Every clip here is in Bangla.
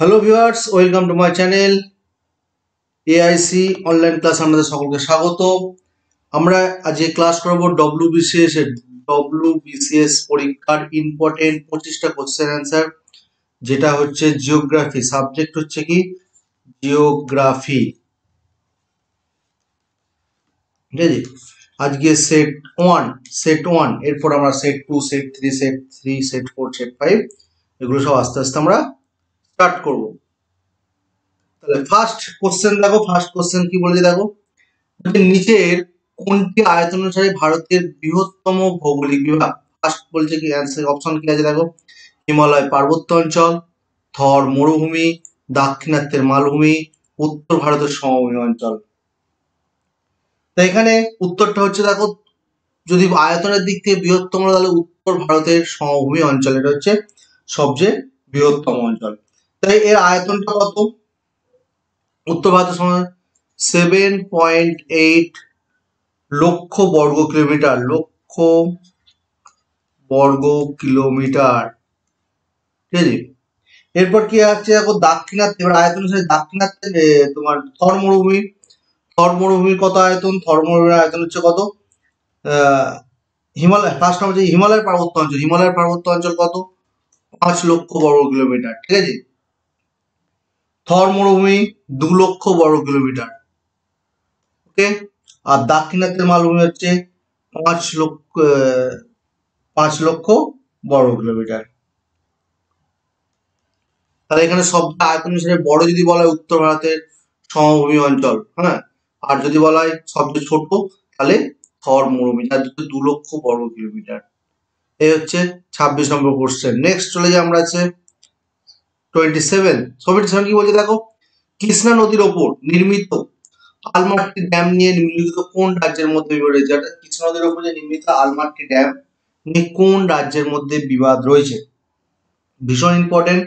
Hello viewers, welcome to my channel AIC online class. আপনাদের সকলকে স্বাগত। আমরা আজকে ক্লাস করব ডব্লিউবিসিএস পরীক্ষার ইম্পর্টেন্ট 25টা কোশ্চেন অ্যান্সার, যেটা হচ্ছে জিওগ্রাফি। সাবজেক্ট হচ্ছে কি জিওগ্রাফি, ঠিক আছে। আজকে সেট ওয়ান, এরপর আমরা সেট 2, সেট 3, সেট 4, সেট 5 এগুলো সব আস্তে আস্তে আমরা স্টার্ট করব। তাহলে ফার্স্ট কোশ্চেন দেখো, ফার্স্ট কোশ্চেন কি বলেছে দেখো, নিচের কোনটি আয়তন অনুসারে ভারতের বৃহত্তম ভৌগোলিক বিভাগ? ফার্স্ট বলছে কি অ্যান্সার অপশন কি আছে দেখো, হিমালয় পার্বত্য অঞ্চল, থর মরুভূমি, দাক্ষিণাত্যের মালভূমি, উত্তর ভারতের সমভূমি অঞ্চল। তো এখানে উত্তরটা হচ্ছে দেখো, যদি আয়তনের দিক থেকে বৃহত্তম তাহলে উত্তর ভারতের সমভূমি অঞ্চল, এটা হচ্ছে সবচেয়ে বৃহত্তম অঞ্চল। তাই এর আয়তনটা কত? উত্তর ভারতের সময় 7.8 লক্ষ বর্গ কিলোমিটার, লক্ষ বর্গ কিলোমিটার, ঠিক আছে। এরপর কি আছে দেখো, দাক্ষিণাত্যে, এবার আয়তন অনুসারে দাক্ষিণাত্যে তোমার থর মরুভূমির কত আয়তন? থর মরুভূমির আয়তন হচ্ছে কত? হিমালয় ফার্স্ট হচ্ছে হিমালয়ের পার্বত্য অঞ্চল, হিমালয়ের পার্বত্য অঞ্চল কত? 5 লক্ষ বর্গ কিলোমিটার, ঠিক আছে। থর মরুভূমি 2 লক্ষ বর্গ কিলোমিটার, ওকে। আর দাক্ষিণাত্যের মালভূমি হচ্ছে 5 লক্ষ বর্গ কিলোমিটার। তাহলে এখানে সবটা আয়তন হিসেবে বড় যদি বলা হয় উত্তর ভারতের সমভূমি অঞ্চল, হ্যাঁ। আর যদি বলা হয় সবচেয়ে ছোট তাহলে থর মরুভূমি, যার 2 লক্ষ বর্গ কিলোমিটার। এই হচ্ছে 26 নম্বর কোশ্চেন। নেক্সট চলে যাই আমরা, আছে 27 কি বলছে দেখো, কৃষ্ণা নদীর ওপর নির্মিত আলমাট্টি ড্যাম নিয়ে নিম্নলিখিত কোন রাজ্যের মধ্যে বিবাদ রয়েছে? অর্থাৎ কৃষ্ণা নদীর ওপর যে নির্মিত আলমাট্টি ড্যাম নিয়ে কোন রাজ্যের মধ্যে বিবাদ রয়েছে? ভীষণ ইম্পর্টেন্ট।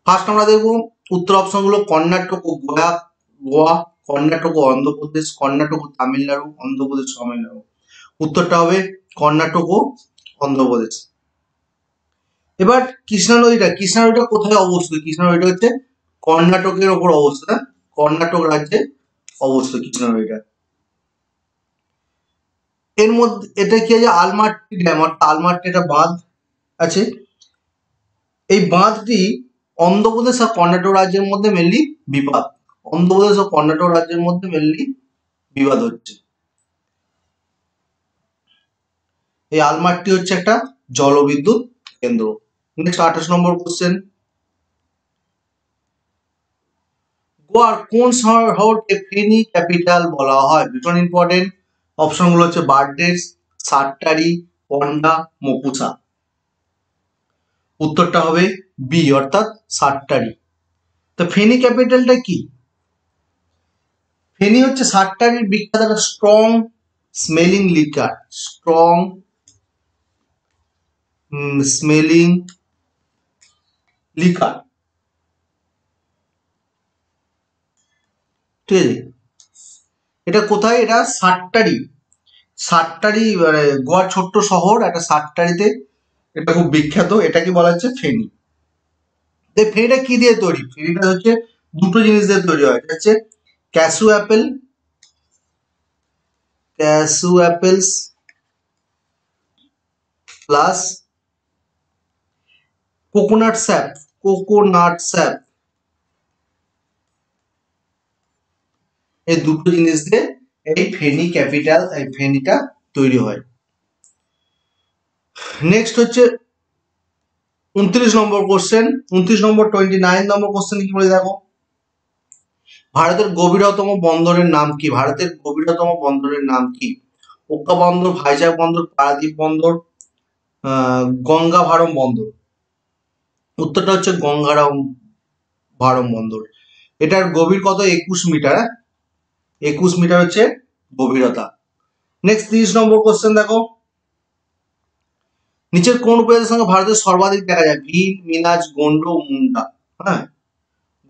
ফার্স্ট আমরা দেখবো উত্তর অপশন গুলো, কর্ণাটক ও গোয়া, কর্ণাটক ও অন্ধ্রপ্রদেশ, কর্ণাটক ও তামিলনাড়ু, অন্ধ্রপ্রদেশ তামিলনাড়ু। উত্তরটা হবে কর্ণাটক ও অন্ধ্রপ্রদেশ। এবার কৃষ্ণা নদীটা কোথায় অবস্থিত? কৃষ্ণা নদীটা হচ্ছে কর্ণাটকের ওপর অবস্থিত, কর্ণাটক রাজ্যে অবস্থিত কৃষ্ণা নদীটা। এর মধ্যে এটা কি আছে, আলমাট্টি ড্যাম, অর্থাৎ আলমাট্টি একটা বাঁধ আছে। এই বাঁধটি অন্ধ্রপ্রদেশ আর কর্ণাটক রাজ্যের মধ্যে মেনলি বিবাদ, অন্ধ্রপ্রদেশ ও কর্ণাটক রাজ্যের মধ্যে মেনলি বিবাদ হচ্ছে। এই আলমাট্টি হচ্ছে একটা জলবিদ্যুৎ কেন্দ্র। নেক্সট 28 নম্বর কোশ্চেন, গোয়ার কোন শহরকে ফেনী ক্যাপিটাল বলা হয়? ভীষণ ইম্পর্টেন্ট। অপশন গুলো হচ্ছে বার্ডেস, সাট্টারি, পন্ডা, মকুসা। উত্তরটা হবে বি, অর্থাৎ সাট্টারি। তো ফেনী ক্যাপিটালটা কি? ফেনী হচ্ছে সাট্টারির বিখ্যাত একটা strong smelling liquor, strong smelling liquor, ঠিক আছে। এটা কোথায়? এটা সাট্টারি মানে গোয়ার ছোট্ট শহর একটা সাট্টারিতে এটা খুব বিখ্যাত। এটাকে বলা হচ্ছে ফেনী। এই ফেনীটা কি দিয়ে তৈরি? ফেনীটা হচ্ছে দুটো জিনিস দিয়ে তৈরি হয়। এটা হচ্ছে cashew apples plus coconut sap, এই দুটো জিনিস দিয়ে এই ফেনীটা তৈরি হয়। নেক্সট হচ্ছে 29 নম্বর কোশ্চেন, 29 নম্বর কোশ্চেন কি বলে দেখো, ভারতের গভীরতম বন্দরের নাম কি? ভারতের গভীরতম বন্দরের নাম কি? ওকা বন্দর, ভাইজাগ বন্দর, পারাদ্বীপ বন্দর, গঙ্গাভারম বন্দর। উত্তরটা হচ্ছে গঙ্গাভারম বন্দর। এটার গভীর কত? 21 মিটার। 21 মিটার হচ্ছে গভীরতা। নেক্সট 30 নম্বর কোশ্চেন দেখো, নিচের কোন উপজাতির সঙ্গে ভারতের সর্বাধিক দেখা যায়? ভীল, মিনাজ, গোন্ড, মুন্ডা। হ্যাঁ,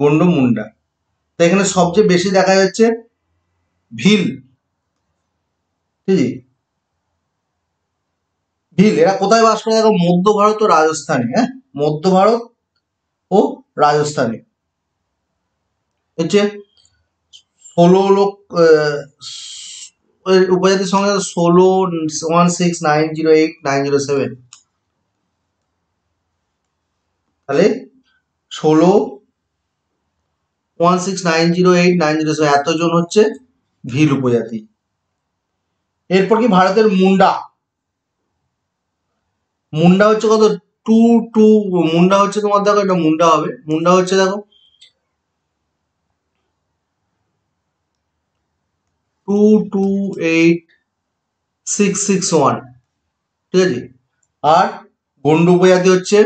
গোন্ড, মুন্ডা। তো এখানে সবচেয়ে বেশি দেখা যাচ্ছে ভিল, ঠিক আছে। ভিল এরা কোথায় বাস করে দেখো, মধ্য ভারত ও রাজস্থানে, হ্যাঁ, মধ্য ভারত ও রাজস্থানে। হচ্ছে 16 লোক উপজাতির সংখ্যা 16 16908907। তাহলে 16 16908907 এতজন হচ্ছে ভিল উপজাতি। এরপর কি ভারতের মুন্ডা, মুন্ডা হচ্ছে কত 2 মুন্ডা হচ্ছে তোমার দেখো, এটা মুন্ডা হবে, মুন্ডা হচ্ছে দেখো 228661, ঠিক আছে। আর গন্ডু উপজাতি হচ্ছে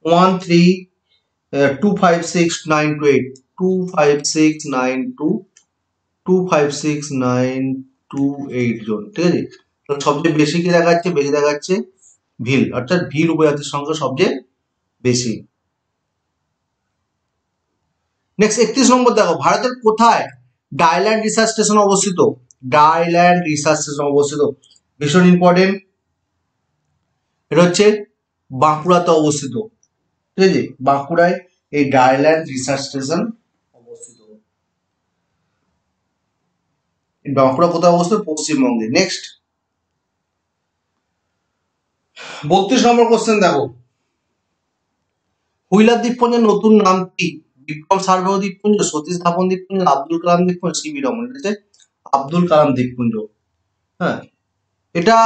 1325692 25692 জন, ঠিক আছে। তো সবচেয়ে বেশি কি দেখাচ্ছে, বেশি দেখাচ্ছে ভিল, অর্থাৎ ভিল উপজাতির সংখ্যা সবচেয়ে বেশি। নেক্সট 31 নম্বর দেখো, ভারতের কোথায় ডাইল্যান্ড রিসার্চ স্টেশন অবস্থিত? ডাইল্যান্ড রিসার্চ স্টেশন অবস্থিত, ভীষণ ইম্পর্টেন্ট। এটা হচ্ছে বাঁকুড়াতে অবস্থিত, ঠিক আছে। বাঁকুড়ায় এই ডাইল্যান্ড রিসার্চ স্টেশন অবস্থিত। বাঁকুড়া কোথায় অবস্থিত? পশ্চিমবঙ্গে। নেক্সট 32 নম্বর কোশ্চেন দেখো, হুইলার দ্বীপপুঞ্জের নতুন নাম কি? বিক্রম সারাভাই দ্বীপপুঞ্জ, সতীশ ধাবন দ্বীপপুঞ্জ, আব্দুল কালাম দ্বীপপুঞ্জ, সিভি রমন। এটা হচ্ছে আব্দুল কালাম দ্বীপপুঞ্জ। হ্যাঁ, এটা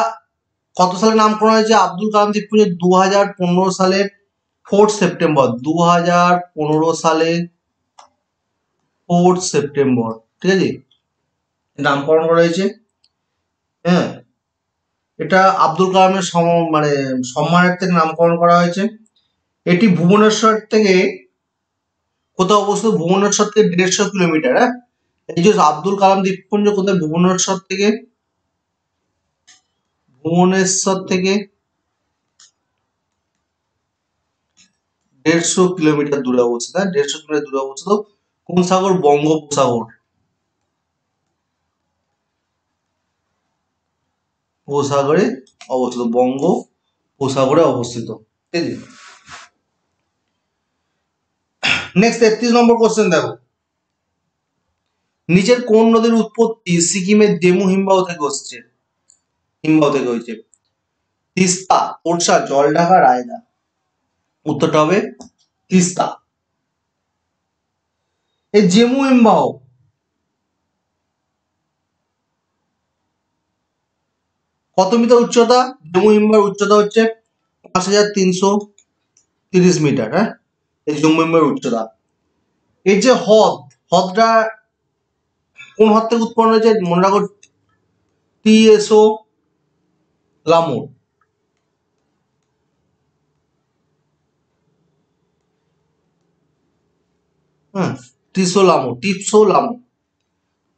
কত সালে নামকরণ হয়েছে আব্দুল কালাম দ্বীপপুঞ্জ? 2015 সালের 4 সেপ্টেম্বর, 2015 সালে 4 সেপ্টেম্বর, ঠিক আছে, নামকরণ করা হয়েছে। হ্যাঁ, এটা আব্দুল কালামের মানে সম্মানার্থে নামকরণ করা হয়েছে। এটি ভুবনেশ্বর থেকে কোথাও অবস্থিত? ভুবনেশ্বর থেকে 150 কিলোমিটার। হ্যাঁ, এই যে আব্দুল কালাম দ্বীপপুঞ্জ কোথায়? ভুবনেশ্বর থেকে 150 কিলোমিটার দূরে অবস্থিত। হ্যাঁ, 150 কিলোমিটার দূরে অবস্থিত। কোন সাগর? বঙ্গোপসাগর, উপসাগরে অবস্থিত, বঙ্গোপসাগরে অবস্থিত, ঠিক আছে। নেক্সট 33 নম্বর কোশ্চেন দেখো, নিচের কোন নদীর উৎপত্তি সিকিমের জেমু হিমবাহ থেকে হচ্ছে? হিমবাহ থেকে হয়েছে? তিস্তা, তোরসা, জলঢাকা, রায়দা। উত্তরটা হবে তিস্তা। এই জেমু হিমবাহ কত মিটার উচ্চতা? জেমু হিমবাহের উচ্চতা হচ্ছে 5330 মিটার। হ্যাঁ, এই জেমু হিমবাহের উচ্চতা। এই যে হ্রদটা কোন হ্রদ থেকে উৎপন্ন হয়েছে? মনে রাখো, টিএসও লামুর। হ্যাঁ, টিসোলামো, টিপসোলামো,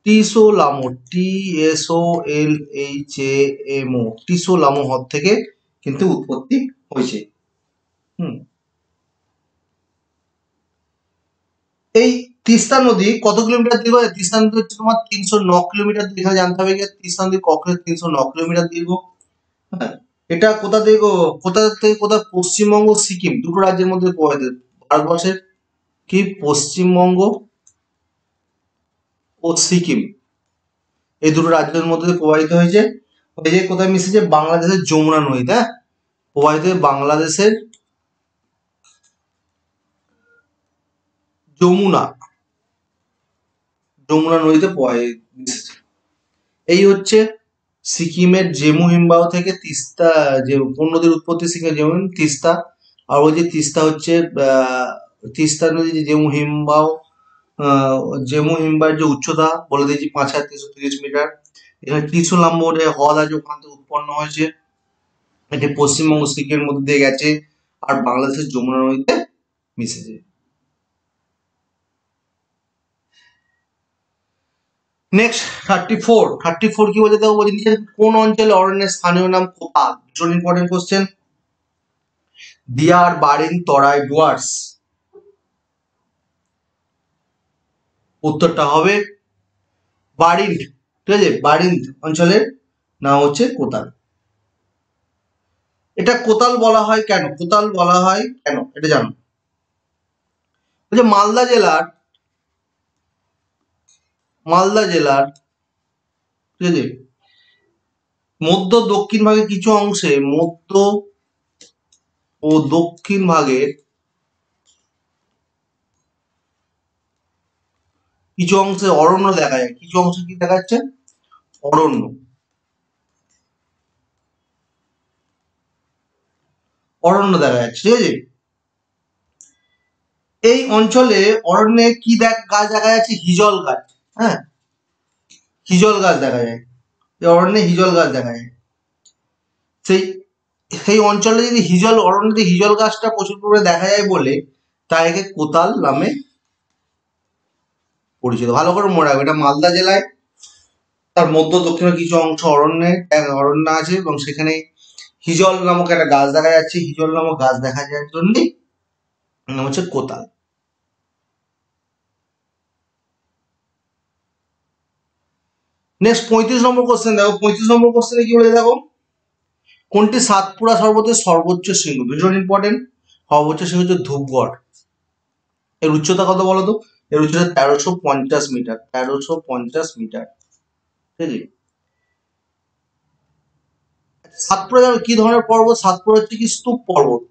টিসোলামো, TSOLHAMO, টিসোলামো হ্রদ থেকে কিন্তু উৎপত্তি হয়েছে। এই তিস্তা নদী কত কিলোমিটার দীর্ঘ? তিস্তা নদী হচ্ছে তোমার 309 কিলোমিটার দীর্ঘ। জানতে হবে কি তিস্তা নদী কখনো 309 কিলোমিটার দীর্ঘ। হ্যাঁ, এটা কোথা থেকে কোথা? পশ্চিমবঙ্গ, সিকিম, দুটো রাজ্যের মধ্যে প্রবাহিত। ভারতবর্ষের কি পশ্চিমবঙ্গ ও সিকিম, এই দুটো রাজ্যের মধ্যে প্রবাহিত হয়েছে। এই যে কোথায় মিশেছে? বাংলাদেশের যমুনা নদীতে। হ্যাঁ, প্রবাহিত হয়ে বাংলাদেশের যমুনা নদীতে মিশেছে। এই হচ্ছে সিকিমের জেমু হিমবাহ থেকে তিস্তা, যে কোন নদীর উৎপত্তি সিকিমের যেমন তিস্তা। আর ওই যে তিস্তা হচ্ছে তিস্তা নদী যে জেমু হিমবাহের যে উচ্চতা বলে দিয়েছি 5330 মিটার। এখানে ত্রিশূলম্বর হ্রদ আছে, ওখান থেকে উৎপন্ন হয়েছে। এটি পশ্চিমবঙ্গ সিকিমের মধ্যে দিয়ে গেছে আর বাংলাদেশের যমুনা নদীতে মিশেছে। নেক্সট 34 কি বলছে দেখো, বলছে নিচের কোন অঞ্চলে অরণ্যের স্থানীয় নাম কোপাল? ভীষণ ইম্পর্টেন্ট কোশ্চেন। দিয়ার, বারিং, তরাই, ডুয়ার্স। উত্তরটা হবে বারিন্ড, ঠিক আছে। বারিন্দ অঞ্চলের নাম হচ্ছে কোতাল। এটা কোতাল বলা হয় কেন? কোতাল বলা হয় কেন এটা জানো? বলছে মালদা জেলার মালদা জেলার, ঠিক আছে, মধ্য দক্ষিণ ভাগে কিছু অংশে, মধ্য ও দক্ষিণ ভাগের কিছু অংশে অরণ্য দেখা যায়। কিছু অংশে কি দেখা যাচ্ছে? অরণ্য, অরণ্য দেখা যাচ্ছে, ঠিক আছে। এই অঞ্চলে অরণ্যে কি গাছ দেখা যাচ্ছে? হিজল গাছ। হ্যাঁ, হিজল গাছ দেখা যায়, এই অরণ্যে হিজল গাছ দেখা যায়। সেই সেই অঞ্চলে যদি অরণ্যে হিজল গাছটা প্রচুর পরিমাণে দেখা যায় বলে তাই একে কোতাল নামে পরিচিত। ভালো করে মনে রাখবে, এটা মালদা জেলায়, তার মধ্য দক্ষিণে কিছু অংশ অরণ্য আছে এবং সেখানে হিজল নামক একটা গাছ দেখা যাচ্ছে। হিজল নামক গাছ দেখা যাওয়ার জন্যই নাম হচ্ছে কোতাল। নেক্সট 35 নম্বর কোশ্চেন দেখো। 35 নম্বর কোশ্চেনে কি বলে দেখো, কোনটি সাতপুরা পর্বতের সর্বোচ্চ শৃঙ্গ? ভীষণ ইম্পর্টেন্ট। সর্বোচ্চ শৃঙ্গ হচ্ছে ধূপগড়। এর উচ্চতা কত বলো তো? এর উচ্চতা 1350 মিটার। 1350 মিটার, ঠিক আছে। সাতপুরা কি ধরনের পর্বত? সাতপুরা হচ্ছে কি স্তূপ পর্বত।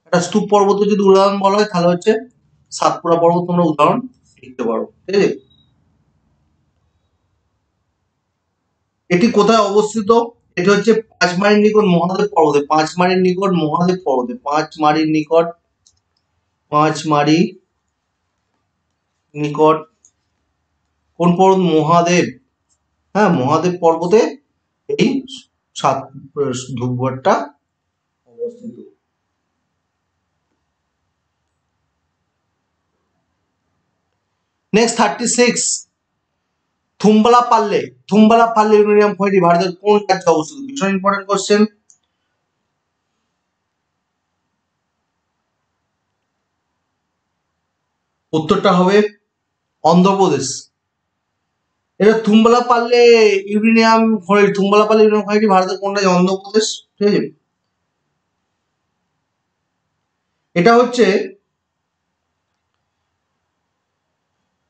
একটা স্তূপ পর্বতের যদি উদাহরণ বলা হয় তাহলে হচ্ছে সাতপুরা পর্বত তোমরা উদাহরণ লিখতে পারো, ঠিক আছে। এটি কোথায় অবস্থিত? এটি হচ্ছে পাঁচমারির নিকট মহাদেব পর্বতে। পাঁচমারির নিকট মহাদেব পর্বতে। পাঁচমারির নিকট, পাঁচমারি নিকট কোন পর্বত? মহাদেব। হ্যাঁ, মহাদেব পর্বতে এই সাত ধূপগড়টা অবস্থিত। নেক্সট 36, থুম্বালাপাল্লে। থুম্বালাপাল্লে ইউরেনিয়াম খনিটি ভারতের কোন রাজ্যে অবস্থিত? ভীষণ ইম্পর্টেন্ট কোশ্চেন। উত্তরটা হবে অন্ধ্রপ্রদেশ। এটা থুম্বালাপাল্লে ইউরেনিয়াম খনি, থুম্বালাপাল্লে ইউরেনিয়াম খনিটি ভারতের কোন রাজ্যে? অন্ধ্রপ্রদেশ, ঠিক আছে। এটা হচ্ছে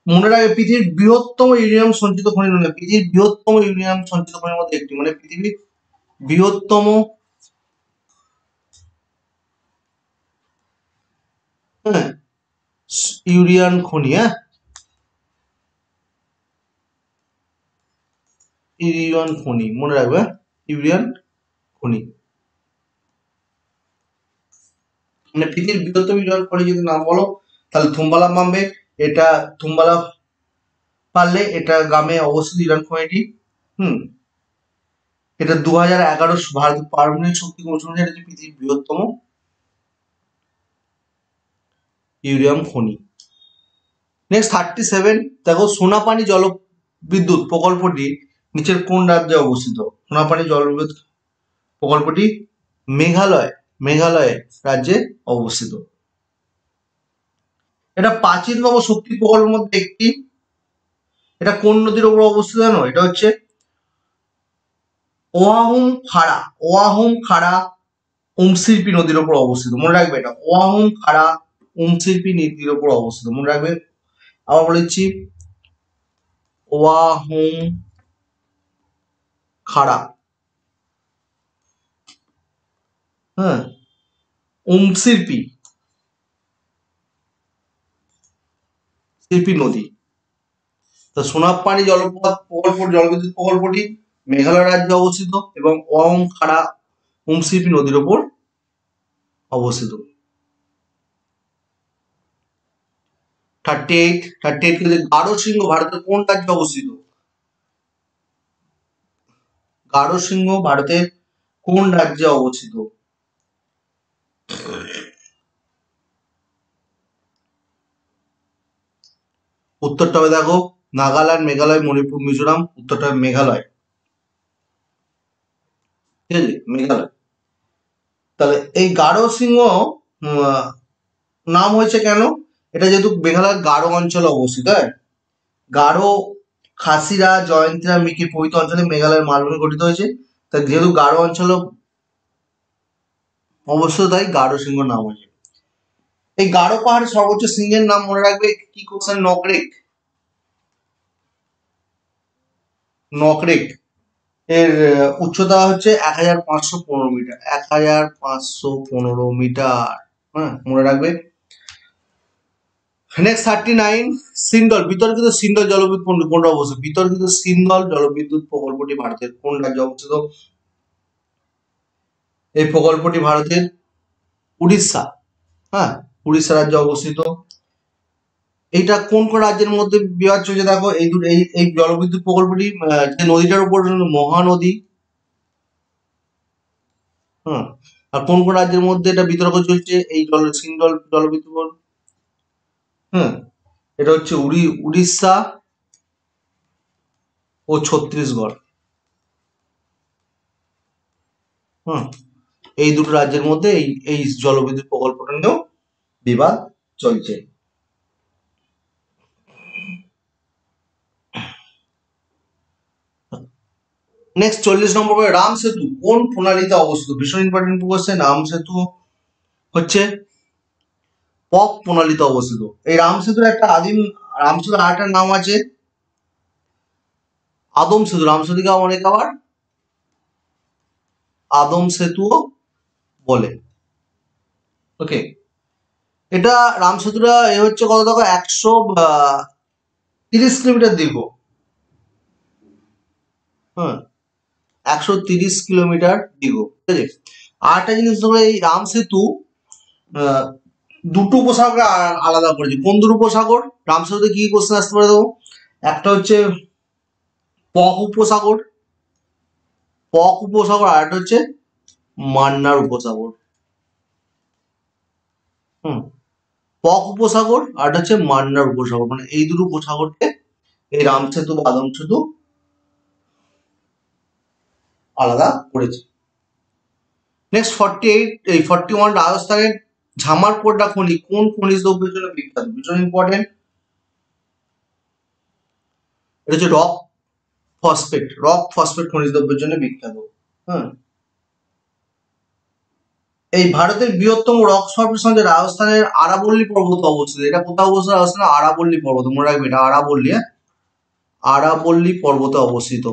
মনে রাখবে পৃথিবীর বৃহত্তম ইউরেনিয়াম সঞ্চিত খনি নয়, পৃথিবীর বৃহত্তম ইউরেনিয়াম সঞ্চিত খনির মধ্যে একটি, মানে পৃথিবীর বৃহত্তম, হ্যাঁ, ইউরিয়ান খনি। হ্যাঁ, ইউরিয়ান খনি মনে রাখবে, ইউরিয়ান খনি মানে পৃথিবীর বৃহত্তম ইউরিয়ান খনি যদি নাম বলো তাহলে থুম্বালা মাম্বে। এটা থুম্বালা পারলে এটা গ্রামে অবস্থিত ইউরিয়ান খনিটি। হুম, এটা 2011 ভারত পারমাণবিক শক্তি কমিশন অনুযায়ী এটা পৃথিবীর বৃহত্তম ইউরিয়াম খনি। নেক্সট 37 দেখো, সোনাপানি জলবিদ্যুৎ প্রকল্পটি নিচের কোন রাজ্যে অবস্থিত? সোনাপানি জলবিদ্যুৎ প্রকল্পটি মেঘালয়, মেঘালয় রাজ্যে অবস্থিত। এটা প্রাচীনতম শক্তি প্রকল্পের মধ্যে একটি। এটা কোন নদীর উপর অবস্থিত জানো? এটা হচ্ছে ওয়াহুম খাড়া, ওয়াহুম খাড়া উমশিল্পী নদীর উপর অবস্থিত। মনে রাখবে এটা ওয়াহুম খাড়া উমশিল্পী নদীর উপর অবস্থিত, মনে রাখবে। আবার বলেছি ওয়াহুম খাড়া, হ্যাঁ, উমশিল্পী শিল্পী নদী। তো সোনাপানি জলপ্রপাত প্রকল্প, জলবিদ্যুৎ প্রকল্পটি মেঘালয় রাজ্যে অবস্থিত এবং ওয়াহুম খাড়া উমশিল্পী নদীর উপর অবস্থিত। 38 কিন্তু গারো সিংহ ভারতের কোন রাজ্যে অবস্থিত? গারো সিংহ ভারতের কোন রাজ্যে অবস্থিত? উত্তরটা হবে দেখো নাগাল্যান্ড, মেঘালয়, মণিপুর, মিজোরাম। উত্তরটা হবে মেঘালয়, ঠিক আছে, মেঘালয়। তাহলে এই গারো সিংহ নাম হয়েছে কেন? এটা যেহেতু মেঘালয়ের গারো অঞ্চলে অবস্থিত। হ্যাঁ, গারো, খাসিরা, জয়ন্তীরা, মিকি প্রভৃতি অঞ্চলে মেঘালয়ের মালভূমি গঠিত হয়েছে। তাই যেহেতু গারো অঞ্চলে অবস্থিত তাই গারো সিংহ নাম হয়েছে। এই গারো পাহাড়ের সর্বোচ্চ সিংহের নাম মনে রাখবে কি কোশ্চেন? নকরেক। নকরেক এর উচ্চতা হচ্ছে 1515 মিটার, 1515 মিটার। হ্যাঁ, মনে রাখবে। নেক্সট 39, সিন্দল বিতর্কিত সিন্দল জলবিদ্যুৎ প্রকল্প কোনটা অবস্থিত? বিতর্কিত সিন্দল জলবিদ্যুৎ প্রকল্পটি ভারতের কোন রাজ্যে অবস্থিত? এই প্রকল্পটি ভারতের উড়িষ্যা, হ্যাঁ, উড়িষ্যা রাজ্যে অবস্থিত। এইটা কোন কোন রাজ্যের মধ্যে বিবাদ চলছে দেখো, এই দুটো এই জলবিদ্যুৎ প্রকল্পটি যে নদীটার উপর মহানদী, হ্যাঁ, আর কোন কোন রাজ্যের মধ্যে এটা বিতর্ক চলছে এই সিন্দল জলবিদ্যুৎ প্রকল্প? হ্যাঁ, এটা হচ্ছে উড়িষ্যা ও ছত্তিশগড়। হুম, এই দুটো রাজ্যের মধ্যে এই জলবিদ্যুৎ প্রকল্পটা নিয়েও বিবাদ চলছে। নেক্সট 40 নম্বর করে, রাম সেতু কোন প্রণালীতে অবস্থিত? ভীষণ ইম্পর্টেন্ট কোশ্চেন। রাম সেতু হচ্ছে পক প্রণালীতে অবস্থিত। এই রাম সেতুর রাম সেতুর আরেকটা নাম আছে আদম সেতু। রাম সেতুকে অনেক আবার আদম সেতুও বলে। ওকে, এটা রাম সেতুটা এ হচ্ছে কত দেখো, 130 কিলোমিটার দীর্ঘ। হ্যাঁ, 130 কিলোমিটার দীর্ঘ, ঠিক আছে। আর একটা জিনিস ধরো, এই রাম সেতু দুটো উপসাগর আলাদা করেছে। কোন দুটো উপসাগর? রাম সেতুতে কি কোশ্চেন আসতে পারে দেখো, একটা হচ্ছে পক উপসাগর, আর একটা হচ্ছে মান্নার উপসাগর। হুম, পক উপসাগর আর একটা হচ্ছে মান্নার উপসাগর, মানে এই দুটো উপসাগরকে এই রাম সেতু বা আদম সেতু আলাদা করেছে। নেক্সট 48, এই 41, রাজস্থানের ঝামারকোটলা খনি কোন খনিজ দ্রব্যের জন্য বিখ্যাত? ভীষণ ইম্পর্টেন্ট। এটা হচ্ছে রক ফসফেট খনিজ দ্রব্যের জন্য বিখ্যাত। হ্যাঁ, এই ভারতের বৃহত্তম রক ফরমেশন যে রাজস্থানের আরাবল্লী পর্বত অবস্থিত। এটা কোথাও অবস্থিত? রাজস্থানের আরাবল্লী পর্বত, মনে রাখবে এটা আরাবল্লী, হ্যাঁ, আরাবল্লী পর্বতে অবস্থিত।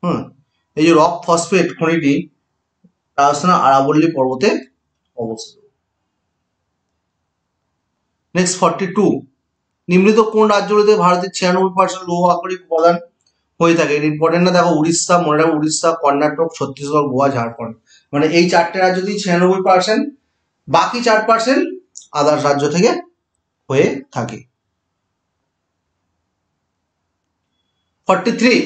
হুম, এই যে রক ফসফেট খনিটি রাজস্থানের আরাবল্লী পর্বতে অবস্থিত। নেক্সট 42, নিম্নলিখিত কোন রাজ্যগুলিতে ভারতের 96% লৌহ আকরিক উপাদান হয়ে থাকে? এটা ইম্পর্টেন্ট না, দেখো উড়িষ্যা, মনে রাখো উড়িষ্যা, কর্ণাটক, ছত্তিশগড়, গোয়া, ঝাড়খণ্ড, মানে এই চারটে রাজ্যতেই 96%, বাকি 4% আদার্স রাজ্য থেকে হয়ে থাকে। 43,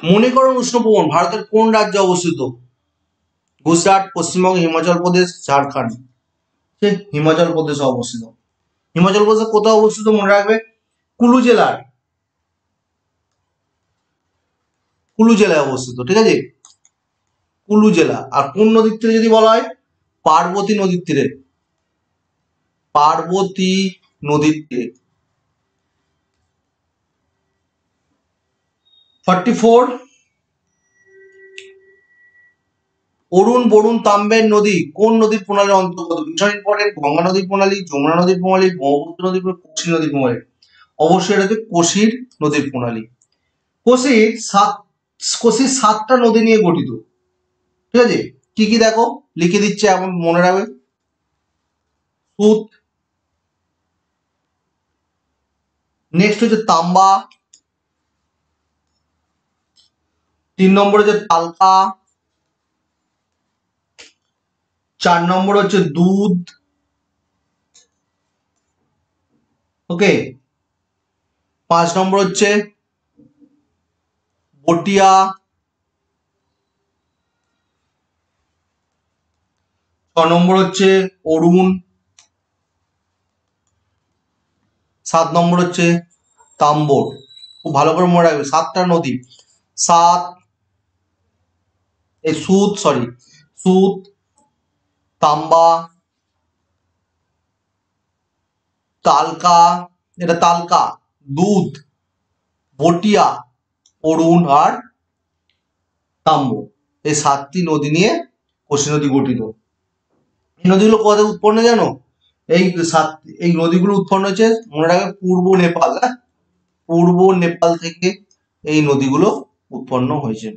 মণিকরণ উষ্ণভবন ভারতের কোন রাজ্যে অবস্থিত? গুজরাট, পশ্চিমবঙ্গ, হিমাচল প্রদেশ, ঝাড়খণ্ড। হিমাচল প্রদেশে অবস্থিত। হিমাচল প্রদেশে কোথাও অবস্থিত? মনে রাখবে কুলু জেলায় অবস্থিত, ঠিক আছে, কুলু জেলা। আর কোন নদীর তীরে যদি বলা হয়? পার্বতী নদীর তীরে, পার্বতী নদীর তীরে। 44, অরুণ বরুণ তাম্বের নদী কোন নদীর প্রণালীর অন্তর্গত? ভীষণ ইম্পর্টেন্ট। গঙ্গা নদীর প্রণালী, যমুনা নদীর প্রণালী, ব্রহ্মপুত্র নদীর প্রণালী, কোশি নদীর প্রণালী। অবশ্যই এটা হচ্ছে কোশির নদীর প্রণালী। কোশির 7টা নদী নিয়ে গঠিত, ঠিক আছে। কি কি দেখো, লিখে দিচ্ছে, এমন মনে রাখবে। সুত, নেক্সট হচ্ছে তাম্বা, 3 নম্বর হচ্ছে তালকা, 4 নম্বর হচ্ছে দুধ, ওকে, 5 নম্বর হচ্ছে বটিয়া, 6 নম্বর হচ্ছে অরুণ, 7 নম্বর হচ্ছে তাম্বর। খুব ভালো করে মনে রাখবে, 7টা নদী, সাত, এই সুত, তাম্বা, তালকা, এটা তালকা, দুধ, বটিয়া, অরুণ আর তাম্বর। এই 7টি নদী নিয়ে কোশি নদী গঠিত। এই নদীগুলো কোথায় উৎপন্ন জানো? এই এই নদীগুলো উৎপন্ন হচ্ছে, মনে রাখবে, পূর্ব নেপাল, হ্যাঁ, পূর্ব নেপাল থেকে এই নদীগুলো উৎপন্ন হয়েছে।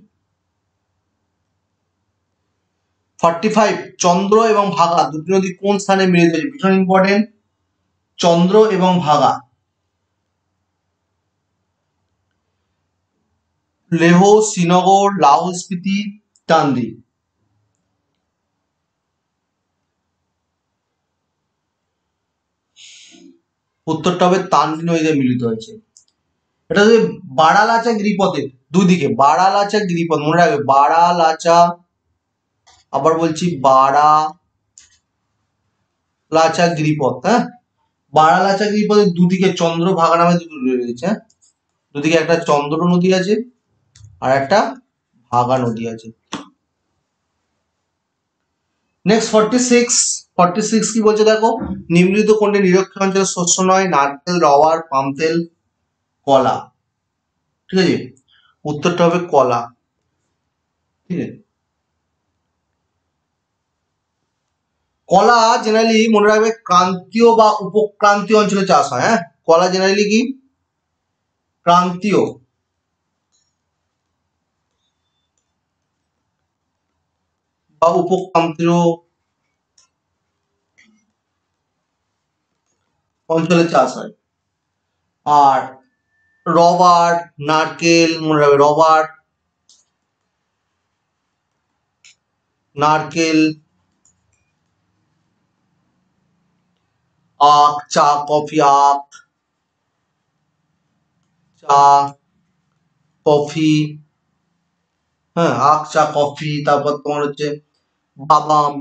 45 চন্দ্র এবং ভাগা দুটি নদী কোন স্থানে মিলিত হয়েছে? ভীষণ ইম্পর্টেন্ট। চন্দ্র এবং ভাগা লেহ, শ্রীনগর, লাহোল স্পিতি, টান্ডি। উত্তরটা হবে তান্ডি নদীতে মিলিত হয়েছে। এটা হচ্ছে বারালাচা গিরিপথের দুই দিকে, বারালাচা গিরিপথ মনে রাখবে, বারালাচা, আবার বলছি বারালাচা গিরিপথ, হ্যাঁ, বারালাচা গিরিপথের দুদিকে চন্দ্রভাগা নামে দুটো রয়েছে, হ্যাঁ, দুদিকে একটা চন্দ্র নদী আছে আর একটা ভাগা নদী আছে। নেক্সট 46 কি বলছে দেখো, নিম্নলিখিত কোনটি নিরক্ষীয় অঞ্চলের শস্য নয়? নারকেল, রবার, পাম তেল, কলা। ঠিক আছে, উত্তরটা হবে কলা। ঠিক আছে, কলা জেনারেলি মনে রাখবে ক্রান্তীয় বা উপক্রান্তীয় অঞ্চলে চাষ হয়। হ্যাঁ, কলা জেনারেলি কি ক্রান্তীয় বা উপক্রান্তীয় অঞ্চলে চাষ হয়। আর রবার, নারকেল মনে রাখবে, রবার, নারকেল, আখ, চা, কফি, আখ, চা, কফি, হ্যাঁ, আখ, চা, কফি, তারপর তোমার হচ্ছে বাদাম,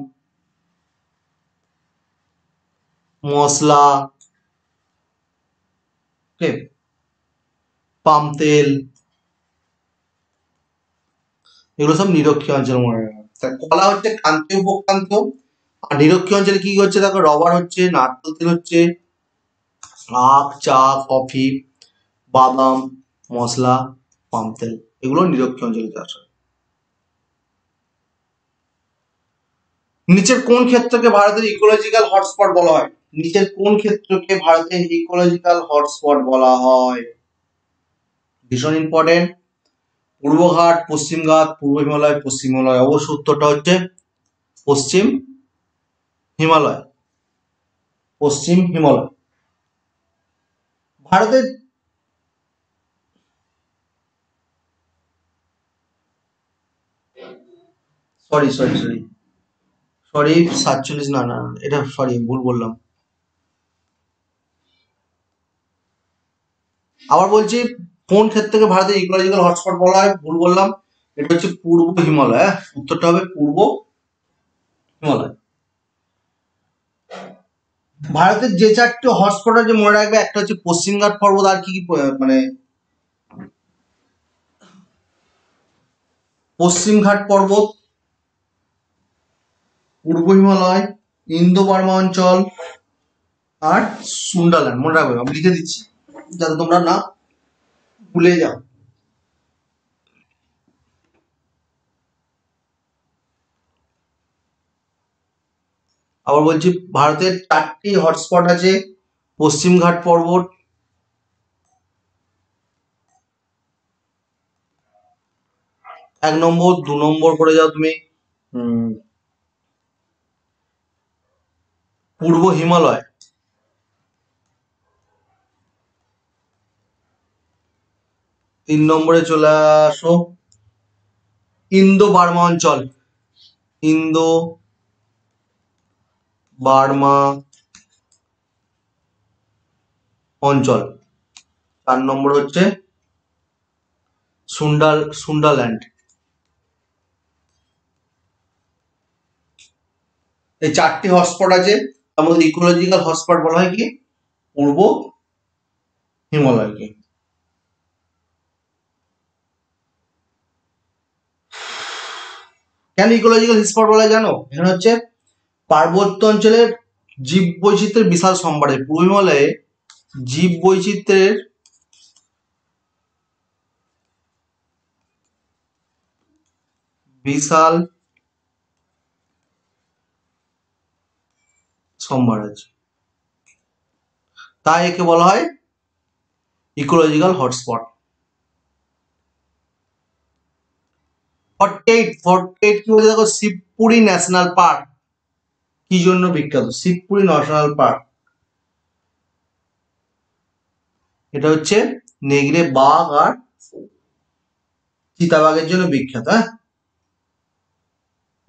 মশলা, পাম তেল, এগুলো সব নিরক্ষীয় অঞ্চল মনে রাখবে। কলা হচ্ছে ক্রান্তীয় উপক্রান্তীয়, আর নিরক্ষীয় অঞ্চলে কি হচ্ছে দেখো, রবার হচ্ছে, নারকেল তেল হচ্ছে, আখ, চা, কফি, বাদাম, মশলা, পাম তেল, এগুলো নিরক্ষীয় অঞ্চলে চাষ হয়। নিচের কোন ক্ষেত্রকে ভারতের ইকোলজিক্যাল হটস্পট বলা হয়? নিচের কোন ক্ষেত্রকে ভারতের ইকোলজিক্যাল হটস্পট বলা হয়? ভীষণ ইম্পর্টেন্ট। পূর্বঘাট, পশ্চিমঘাট, পূর্ব হিমালয়, পশ্চিম হিমালয়। অবশ্য উত্তরটা হচ্ছে পশ্চিম হিমালয়, পশ্চিম হিমালয়। ভারতের সরি সরি সরি সরি 47, না না এটা সরি ভুল বললাম। আবার বলছি, কোন ক্ষেত্রকে ভারতের ইকোলজিক্যাল হটস্পট বলা হয়? ভুল বললাম, এটা হচ্ছে পূর্ব হিমালয়। হ্যাঁ, উত্তরটা হবে পূর্ব হিমালয়। ভারতের যে চারটি হটস্পট আছে মনে রাখবে, একটা হচ্ছে পশ্চিমঘাট পর্বত, আর কি কি মানে পশ্চিমঘাট পর্বত, পূর্ব হিমালয়, ইন্দো বার্মা অঞ্চল, আর সুন্ডারল্যান্ড। মনে রাখবে, আমি লিখে দিচ্ছি যাতে তোমরা না ভুলে যাও। আবার বলছি, ভারতের চারটি হটস্পট আছে, পশ্চিমঘাট পর্বত, এক নম্বর, 2 নম্বর করে যাও তুমি পূর্ব হিমালয়, 3 নম্বরে চলে আসো ইন্দো বার্মা অঞ্চল, ইন্দো বার্মা অঞ্চল, 4 নম্বর হচ্ছে সুন্ডারল্যান্ড। এই চারটি হটস্পট আছে, তার মধ্যে ইকোলজিক্যাল হটস্পট বলা হয় কি পূর্ব হিমালয়কে। কেন ইকোলজিক্যাল হটস্পট বলা হয় জানো? এখানে হচ্ছে পার্বত্য অঞ্চলের জীব বৈচিত্র্যের বিশাল সম্ভার আছে। পূর্ব হিমালয়ে জীব বৈচিত্র্যের বিশাল সম্ভার আছে, তাই একে বলা হয় ইকোলজিক্যাল হটস্পট। 48 কি বলছে দেখো, শিবপুরি ন্যাশনাল পার্ক কি জন্য বিখ্যাত? শিবপুরি ন্যাশনাল পার্ক, এটা হচ্ছে নেগড়ে বাঘ আর চিতাবাঘের জন্য বিখ্যাত। হ্যাঁ,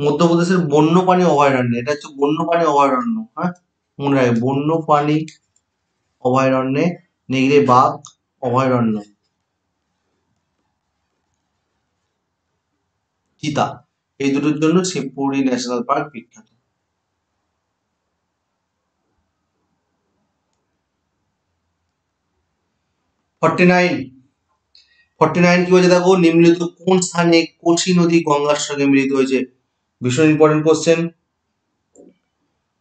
মধ্যপ্রদেশের বন্যপ্রাণী অভয়ারণ্য, এটা হচ্ছে বন্যপ্রাণী অভয়ারণ্য। হ্যাঁ, মনে রাখবে বন্যপ্রাণী অভয়ারণ্যে নেগড়ে বাঘ অভয়ারণ্য, চিতা, এই দুটোর জন্য শিবপুরি ন্যাশনাল পার্ক বিখ্যাত। 49 কি বলছে দেখো, নিম্নলিখিত কোন স্থানে কোশি নদী গঙ্গার সঙ্গে মিলিত হয়েছে? ভীষণ ইম্পর্টেন্ট কোশ্চেন।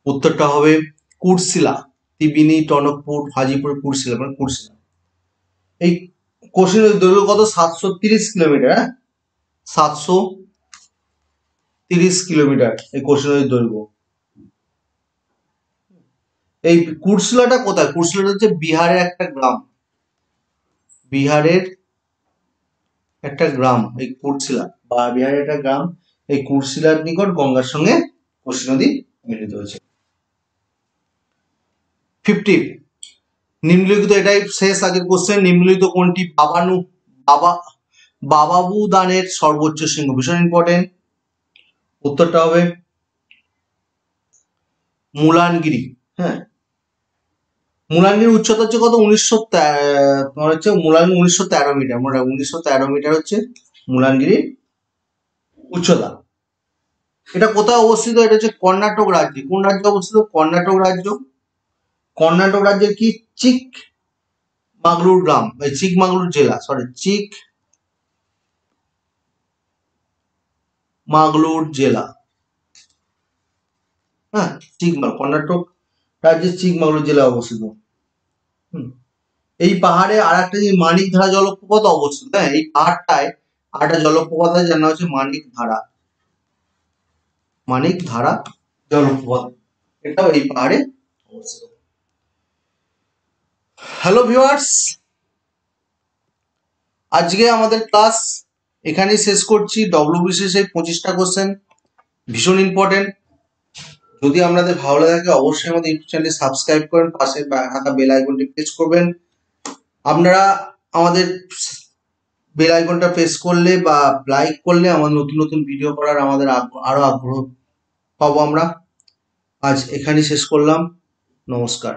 উত্তরটা হবে কুর্সিলা, ত্রিবেণী, টনকপুর, হাজিপুর, কুর্সিলা, মানে কুর্সিলা। এই কোশি নদীর দৈর্ঘ্য কত? 730 কিলোমিটার। হ্যাঁ, 730 কিলোমিটার এই কোশি নদীর দৈর্ঘ্য। এই কুর্সিলাটা কোথায়? কুর্সিলাটা হচ্ছে বিহারের একটা গ্রাম, বিহারের একটা গ্রাম এই কুর্সিলা, বা বিহারের একটা গ্রাম। এই কুর্সিলার নিকট গঙ্গার সঙ্গে কোশি নদী মিলিত হয়েছে। 50 নিম্নলিখিত, এটাই শেষ আগের কোশ্চেন, নিম্নলিখিত কোনটি বাবাবু দানের সর্বোচ্চ শৃঙ্গ? ভীষণ ইম্পর্টেন্ট। উত্তরটা হবে মুলানগিরি। হ্যাঁ, মুলানগিরির উচ্চতা হচ্ছে কত? 1913 মিটার। মনে রাখো 1913 মিটার হচ্ছে মুলানগিরির উচ্চতা। এটা কোথায় অবস্থিত? এটা হচ্ছে কর্ণাটক রাজ্যে। কোন রাজ্যে অবস্থিত? কর্ণাটক রাজ্য। কর্ণাটক রাজ্যের কি চিকমাগলুর গ্রাম, চিকমাগলুর জেলা, চিকমাগলুর জেলা। হ্যাঁ, কর্ণাটক রাজ্যের চিকমাগলুর জেলায় অবস্থিত। এই পাহাড়ে আর একটা যে মানিকধারা জলপ্রপাত অবস্থিত। হ্যাঁ, এই পাহাড়টায় আর একটা জলপ্রপাত আছে যার নাম হচ্ছে মানিকধারা জলপ্রপাত, এটাও এই পাহাড়ে অবস্থিত। হ্যালো ভিউয়ার্স, আজকে আমাদের ক্লাস এখানেই শেষ করছি। ডব্লিউবিসিএস এর 25টা কোশ্চেন ভীষণ ইম্পর্টেন্ট। যদি আপনাদের ভালো লাগে অবশ্যই আমাদের ইউটিউব চ্যানেলটি সাবস্ক্রাইব করেন, পাশে থাকা বেল আইকনটি প্রেস করবেন। আপনারা আমাদের বেল আইকনটা প্রেস করলে বা লাইক করলে আমাদের নতুন নতুন ভিডিও করার আমাদের আরো আগ্রহ পাবো আমরা। আজ এখানেই শেষ করলাম, নমস্কার।